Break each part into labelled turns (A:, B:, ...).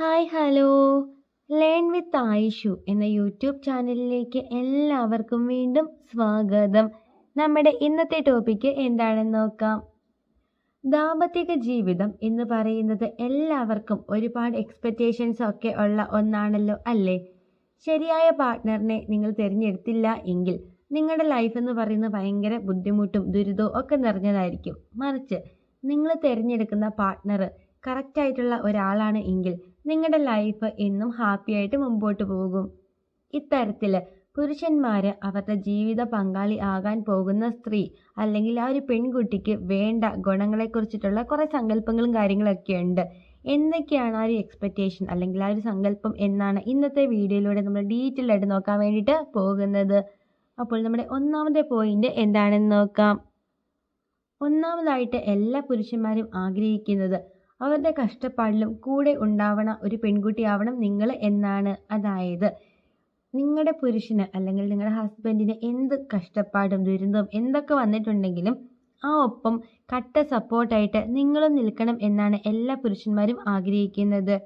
A: Hi hello learn with Ayishu എന്ന YouTube ചാനലിലേക്ക് എല്ലാവർക്കും വീണ്ടും സ്വാഗതം. നമ്മുടെ ഇന്നത്തെ ടോപ്പിക്ക് എന്താണെന്ന് നോക്കാം. ദാമ്പത്തിക ജീവിതം എന്ന് പറയുന്നത് എല്ലാവർക്കും ഒരുപാട് എക്സ്പെക്റ്റേഷൻസ് ഒക്കെ ഉള്ള ഒന്നാണല്ലോ അല്ലേ? ശരിയായ പാർട്ട്ണറിനെ നിങ്ങൾ തിരഞ്ഞെടുത്തില്ല എങ്കിൽ നിങ്ങളുടെ ലൈഫ് എന്ന് പറയുന്നത് ഭയങ്കര ബുദ്ധിമുട്ടും ദുരിതവും ഒക്കെ നിറഞ്ഞതായിരിക്കും. മറിച്ച് നിങ്ങൾ തിരഞ്ഞെടുക്കുന്ന പാർട്ട്ണർ കറക്റ്റായിട്ടുള്ള ഒരാളാണ് എങ്കിൽ നിങ്ങളുടെ ലൈഫ് എന്നും ഹാപ്പി ആയിട്ട് മുമ്പോട്ട് പോകും. ഇത്തരത്തിൽ പുരുഷന്മാർ അവരുടെ ജീവിത പങ്കാളി ആകാൻ പോകുന്ന സ്ത്രീ അല്ലെങ്കിൽ ആ ഒരു പെൺകുട്ടിക്ക് വേണ്ട ഗുണങ്ങളെക്കുറിച്ചിട്ടുള്ള കുറേ സങ്കല്പങ്ങളും കാര്യങ്ങളൊക്കെ ഉണ്ട്. എന്തൊക്കെയാണ് ആ ഒരു എക്സ്പെക്റ്റേഷൻ അല്ലെങ്കിൽ ആ ഒരു സങ്കല്പം എന്നാണ് ഇന്നത്തെ വീഡിയോയിലൂടെ നമ്മൾ ഡീറ്റെയിൽ ആയിട്ട് നോക്കാൻ വേണ്ടിയിട്ട് പോകുന്നത്. അപ്പോൾ നമ്മുടെ ഒന്നാമത്തെ പോയിന്റ് എന്താണെന്ന് നോക്കാം. ഒന്നാമതായിട്ട് എല്ലാ പുരുഷന്മാരും ആഗ്രഹിക്കുന്നത് അവരുടെ കഷ്ടപ്പാടിലും കൂടെ ഉണ്ടാവണ ഒരു പെൺകുട്ടിയാവണം നിങ്ങൾ എന്നാണ്. അതായത് നിങ്ങളുടെ പുരുഷന് അല്ലെങ്കിൽ നിങ്ങളുടെ ഹസ്ബൻഡിന് എന്ത് കഷ്ടപ്പാടും ദുരിതവും എന്തൊക്കെ വന്നിട്ടുണ്ടെങ്കിലും ആ ഒപ്പം കട്ട സപ്പോർട്ടായിട്ട് നിങ്ങളും നിൽക്കണം എന്നാണ് എല്ലാ പുരുഷന്മാരും ആഗ്രഹിക്കുന്നത്.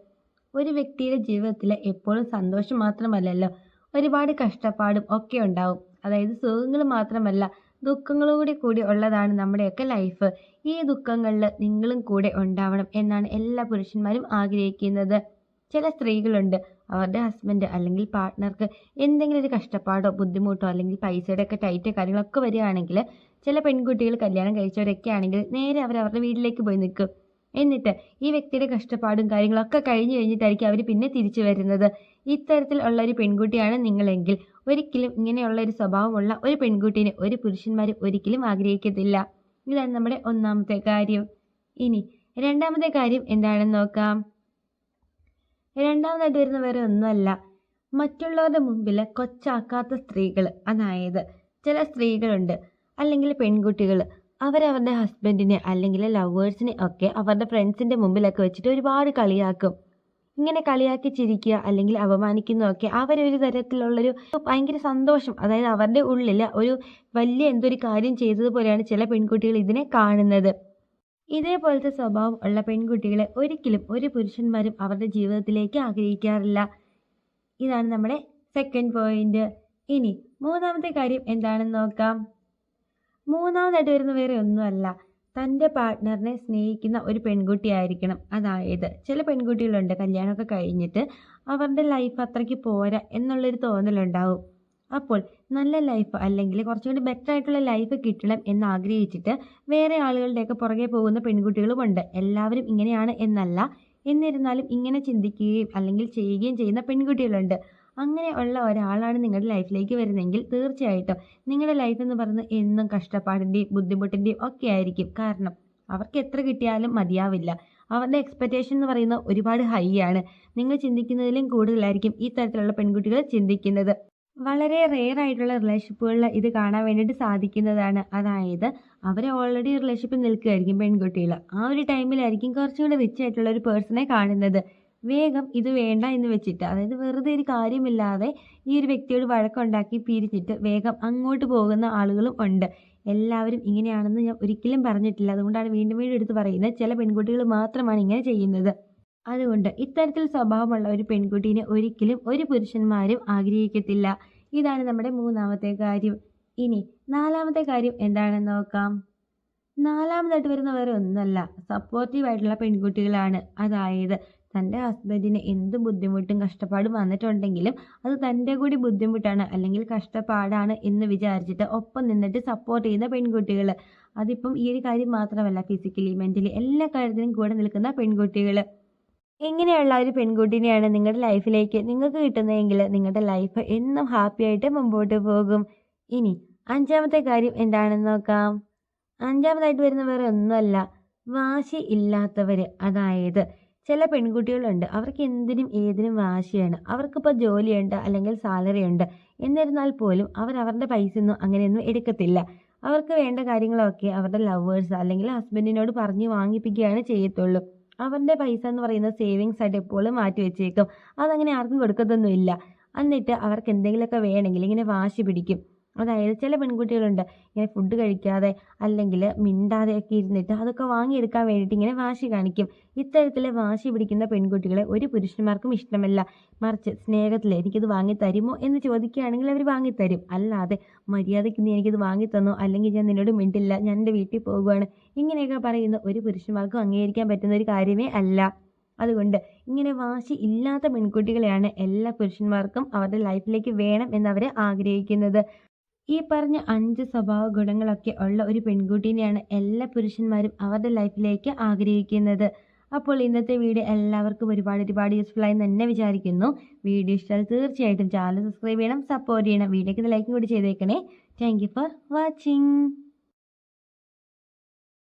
A: ഒരു വ്യക്തിയുടെ ജീവിതത്തിൽ എപ്പോഴും സന്തോഷം മാത്രമല്ലല്ലോ, ഒരുപാട് കഷ്ടപ്പാടും ഒക്കെ ഉണ്ടാവും. അതായത് സുഖങ്ങൾ മാത്രമല്ല, ദുഃഖങ്ങളും കൂടി ഉള്ളതാണ് നമ്മുടെയൊക്കെ ലൈഫ്. ഈ ദുഃഖങ്ങളിൽ നിങ്ങളും കൂടെ ഉണ്ടാവണം എന്നാണ് എല്ലാ പുരുഷന്മാരും ആഗ്രഹിക്കുന്നത്. ചില സ്ത്രീകളുണ്ട്, അവരുടെ ഹസ്ബൻഡ് അല്ലെങ്കിൽ പാർട്ട്ണർക്ക് എന്തെങ്കിലും ഒരു കഷ്ടപ്പാടോ ബുദ്ധിമുട്ടോ അല്ലെങ്കിൽ പൈസയുടെ ഒക്കെ ടൈറ്റ് കാര്യങ്ങളൊക്കെ വരികയാണെങ്കിൽ ചില പെൺകുട്ടികൾ കല്യാണം കഴിച്ചവരൊക്കെ ആണെങ്കിൽ നേരെ അവരവരുടെ വീട്ടിലേക്ക് പോയി നിൽക്കും. എന്നിട്ട് ഈ വ്യക്തിയുടെ കഷ്ടപ്പാടും കാര്യങ്ങളൊക്കെ കഴിഞ്ഞിട്ടായിരിക്കും അവർ പിന്നെ തിരിച്ചു വരുന്നത്. ഇത്തരത്തിലുള്ള ഒരു പെൺകുട്ടിയാണ് നിങ്ങളെങ്കിൽ ഒരിക്കലും ഇങ്ങനെയുള്ള ഒരു സ്വഭാവമുള്ള ഒരു പെൺകുട്ടീനെ ഒരു പുരുഷന്മാരും ഒരിക്കലും ആഗ്രഹിക്കത്തില്ല. ഇതാണ് നമ്മുടെ ഒന്നാമത്തെ കാര്യം. ഇനി രണ്ടാമത്തെ കാര്യം എന്താണെന്ന് നോക്കാം. രണ്ടാമതായിട്ട് വരുന്ന വേറെ ഒന്നുമല്ല, മറ്റുള്ളവരുടെ മുമ്പിൽ കൊച്ചാക്കാത്ത സ്ത്രീകൾ. അതായത് ചില സ്ത്രീകളുണ്ട് അല്ലെങ്കിൽ പെൺകുട്ടികൾ അവരവരുടെ ഹസ്ബൻഡിനെ അല്ലെങ്കിൽ ലവേഴ്സിനെ ഒക്കെ അവരുടെ ഫ്രണ്ട്സിൻ്റെ മുമ്പിലൊക്കെ വെച്ചിട്ട് ഒരുപാട് കളിയാക്കും. ഇങ്ങനെ കളിയാക്കി ചിരിക്കുക അല്ലെങ്കിൽ അപമാനിക്കുന്നതൊക്കെ അവരൊരു തരത്തിലുള്ളൊരു ഭയങ്കര സന്തോഷം, അതായത് അവരുടെ ഉള്ളിൽ ഒരു വലിയ എന്തൊരു കാര്യം ചെയ്തതുപോലെയാണ് ചില പെൺകുട്ടികൾ ഇതിനെ കാണുന്നത്. ഇതേപോലത്തെ സ്വഭാവം ഉള്ള പെൺകുട്ടികളെ ഒരിക്കലും ഒരു പുരുഷന്മാരും അവരുടെ ജീവിതത്തിലേക്ക് ആഗ്രഹിക്കാറില്ല. ഇതാണ് നമ്മുടെ സെക്കൻഡ് പോയിന്റ്. ഇനി മൂന്നാമത്തെ കാര്യം എന്താണെന്ന് നോക്കാം. മൂന്നാമതായിട്ട് വരുന്ന വേറെ ഒന്നുമല്ല, തൻ്റെ പാർട്ട്ണറിനെ സ്നേഹിക്കുന്ന ഒരു പെൺകുട്ടിയായിരിക്കണം. അതായത് ചില പെൺകുട്ടികളുണ്ട് കല്യാണമൊക്കെ കഴിഞ്ഞിട്ട് അവരുടെ ലൈഫ് അത്രയ്ക്ക് പോരാ എന്നുള്ളൊരു തോന്നലുണ്ടാവും. അപ്പോൾ നല്ല ലൈഫ് അല്ലെങ്കിൽ കുറച്ചും കൂടി ബെറ്റർ ആയിട്ടുള്ള ലൈഫ് കിട്ടണം എന്ന് ആഗ്രഹിച്ചിട്ട് വേറെ ആളുകളുടെയൊക്കെ പുറകെ പോകുന്ന പെൺകുട്ടികളുമുണ്ട്. എല്ലാവരും ഇങ്ങനെയാണ് എന്നല്ല, എന്നിരുന്നാലും ഇങ്ങനെ ചിന്തിക്കുകയും അല്ലെങ്കിൽ ചെയ്യുകയും ചെയ്യുന്ന പെൺകുട്ടികളുണ്ട്. അങ്ങനെ ഉള്ള ഒരാളാണ് നിങ്ങളുടെ ലൈഫിലേക്ക് വരുന്നതെങ്കിൽ തീർച്ചയായിട്ടും നിങ്ങളുടെ ലൈഫ് എന്ന് പറയുന്നത് എന്നും കഷ്ടപ്പാടിൻ്റെയും ബുദ്ധിമുട്ടിൻ്റെയും ഒക്കെ ആയിരിക്കും. കാരണം അവർക്ക് എത്ര കിട്ടിയാലും മതിയാവില്ല. അവരുടെ എക്സ്പെക്റ്റേഷൻ എന്ന് പറയുന്നത് ഒരുപാട് ഹൈ ആണ്. നിങ്ങൾ ചിന്തിക്കുന്നതിലും കൂടുതലായിരിക്കും ഈ തരത്തിലുള്ള പെൺകുട്ടികൾ ചിന്തിക്കുന്നത്. വളരെ റെയർ ആയിട്ടുള്ള റിലേഷൻഷിപ്പുകളിൽ ഇത് കാണാൻ വേണ്ടിയിട്ട് സാധിക്കുന്നതാണ്. അതായത് അവർ ഓൾറെഡി റിലേഷൻഷിപ്പിൽ നിൽക്കുകയായിരിക്കും പെൺകുട്ടികൾ. ആ ഒരു ടൈമിലായിരിക്കും കുറച്ചും കൂടി റിച്ച് ആയിട്ടുള്ള ഒരു പേഴ്സണെ കാണുന്നത്. വേഗം ഇത് വേണ്ട എന്ന് വെച്ചിട്ട്, അതായത് വെറുതെ ഒരു കാര്യമില്ലാതെ ഈ ഒരു വ്യക്തിയോട് വഴക്കുണ്ടാക്കി പിരിച്ചിട്ട് വേഗം അങ്ങോട്ട് പോകുന്ന ആളുകളും ഉണ്ട്. എല്ലാവരും ഇങ്ങനെയാണെന്ന് ഞാൻ ഒരിക്കലും പറഞ്ഞിട്ടില്ല. അതുകൊണ്ടാണ് വീണ്ടും വീണ്ടും എടുത്ത് പറയുന്നത്, ചില പെൺകുട്ടികൾ മാത്രമാണ് ഇങ്ങനെ ചെയ്യുന്നത്. അതുകൊണ്ട് ഇത്തരത്തിൽ സ്വഭാവമുള്ള ഒരു പെൺകുട്ടീനെ ഒരിക്കലും ഒരു പുരുഷന്മാരും ആഗ്രഹിക്കത്തില്ല. ഇതാണ് നമ്മുടെ മൂന്നാമത്തെ കാര്യം. ഇനി നാലാമത്തെ കാര്യം എന്താണെന്ന് നോക്കാം. നാലാമതായിട്ട് വരുന്ന വേറെ ഒന്നുമല്ല, സപ്പോർട്ടീവ് ആയിട്ടുള്ള പെൺകുട്ടികളാണ്. അതായത് തൻ്റെ ഹസ്ബൻഡിന് എന്ത് ബുദ്ധിമുട്ടും കഷ്ടപ്പാടും വന്നിട്ടുണ്ടെങ്കിലും അത് തൻ്റെ കൂടി ബുദ്ധിമുട്ടാണ് അല്ലെങ്കിൽ കഷ്ടപ്പാടാണ് എന്ന് വിചാരിച്ചിട്ട് ഒപ്പം നിന്നിട്ട് സപ്പോർട്ട് ചെയ്യുന്ന പെൺകുട്ടികൾ. അതിപ്പം ഈ ഒരു കാര്യം മാത്രമല്ല, ഫിസിക്കലി മെൻ്റലി എല്ലാ കാര്യത്തിനും കൂടെ നിൽക്കുന്ന പെൺകുട്ടികൾ. ഇങ്ങനെയുള്ള ഒരു പെൺകുട്ടീനെയാണ് നിങ്ങളുടെ ലൈഫിലേക്ക് നിങ്ങൾക്ക് കിട്ടുന്നതെങ്കിൽ നിങ്ങളുടെ ലൈഫ് എന്നും ഹാപ്പി ആയിട്ട് മുമ്പോട്ട് പോകും. ഇനി അഞ്ചാമത്തെ കാര്യം എന്താണെന്ന് നോക്കാം. അഞ്ചാമതായിട്ട് വരുന്ന വേറെ ഒന്നുമല്ല, വാശി ഇല്ലാത്തവർ. അതായത് ചില പെൺകുട്ടികളുണ്ട്, അവർക്ക് എന്തിനും ഏതിനും വാശിയാണ്. അവർക്കിപ്പോൾ ജോലിയുണ്ട് അല്ലെങ്കിൽ സാലറി ഉണ്ട്, എന്നിരുന്നാൽ പോലും അവരുടെ പൈസയൊന്നും അങ്ങനെയൊന്നും എടുക്കത്തില്ല. അവർക്ക് വേണ്ട കാര്യങ്ങളൊക്കെ അവരുടെ ലവേഴ്സ് അല്ലെങ്കിൽ ഹസ്ബൻഡിനോട് പറഞ്ഞ് വാങ്ങിപ്പിക്കുകയാണ് ചെയ്യത്തുള്ളൂ. അവരുടെ പൈസ എന്ന് പറയുന്നത് സേവിങ്സ് ആയിട്ട് എപ്പോഴും മാറ്റി വെച്ചേക്കും. അതങ്ങനെ ആർക്കും കൊടുക്കത്തൊന്നുമില്ല. എന്നിട്ട് അവർക്ക് എന്തെങ്കിലുമൊക്കെ വേണമെങ്കിൽ ഇങ്ങനെ വാശി പിടിക്കും. അതായത് ചില പെൺകുട്ടികളുണ്ട് ഇങ്ങനെ ഫുഡ് കഴിക്കാതെ അല്ലെങ്കിൽ മിണ്ടാതെയൊക്കെ ഇരുന്നിട്ട് അതൊക്കെ വാങ്ങിയെടുക്കാൻ വേണ്ടിയിട്ട് ഇങ്ങനെ വാശി കാണിക്കും. ഇത്തരത്തിൽ വാശി പിടിക്കുന്ന പെൺകുട്ടികളെ ഒരു പുരുഷന്മാർക്കും ഇഷ്ടമല്ല. മറിച്ച് സ്നേഹത്തിൽ എനിക്കിത് വാങ്ങി തരുമോ എന്ന് ചോദിക്കുകയാണെങ്കിൽ അവർ വാങ്ങിത്തരും. അല്ലാതെ മര്യാദയ്ക്ക് നീ എനിക്കിത് വാങ്ങി തന്നോ, അല്ലെങ്കിൽ ഞാൻ നിന്നോട് മിണ്ടില്ല, ഞാൻ എൻ്റെ വീട്ടിൽ പോകുകയാണ്, ഇങ്ങനെയൊക്കെ പറയുന്ന ഒരു പുരുഷന്മാർക്കും അംഗീകരിക്കാൻ പറ്റുന്ന ഒരു കാര്യമേ അല്ല. അതുകൊണ്ട് ഇങ്ങനെ വാശി ഇല്ലാത്ത പെൺകുട്ടികളെയാണ് എല്ലാ പുരുഷന്മാർക്കും അവരുടെ ലൈഫിലേക്ക് വേണം എന്നവർ ആഗ്രഹിക്കുന്നത്. ഈ പറഞ്ഞ 5 സ്വഭാവ ഗുണങ്ങളൊക്കെ ഉള്ള ഒരു പെൺകുട്ടീനെയാണ് എല്ലാ പുരുഷന്മാരും അവരുടെ ലൈഫിലേക്ക് ആഗ്രഹിക്കുന്നത്. അപ്പോൾ ഇന്നത്തെ വീഡിയോ എല്ലാവർക്കും ഒരുപാട് യൂസ്ഫുൾ ആയി തന്നെ വിചാരിക്കുന്നു. വീഡിയോ ഇഷ്ടമായാൽ തീർച്ചയായിട്ടും ചാനൽ സബ്സ്ക്രൈബ് ചെയ്യണം, സപ്പോർട്ട് ചെയ്യണം. വീഡിയോക്ക് ലൈക്ക് കൂടി ചെയ്തേക്കണേ. Thank you for watching.